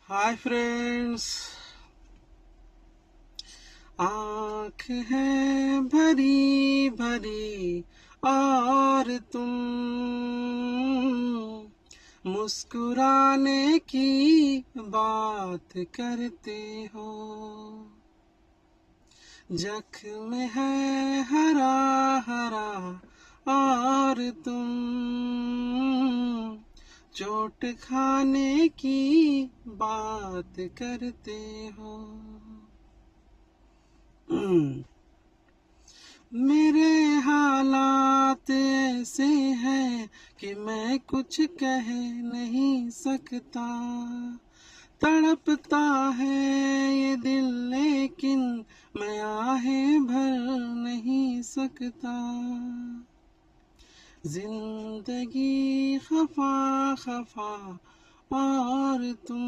Hi friends. आँख है भरी भरी और तुम मुस्कुराने की बात करते हो। जख्म है हरा हरा और तुम चोट खाने की बात करते हो। मेरे हालात ऐसे हैं कि मैं कुछ कह नहीं सकता। तड़पता है ये दिल लेकिन मैं आहें भर नहीं सकता। जिंदगी खफा खफा और तुम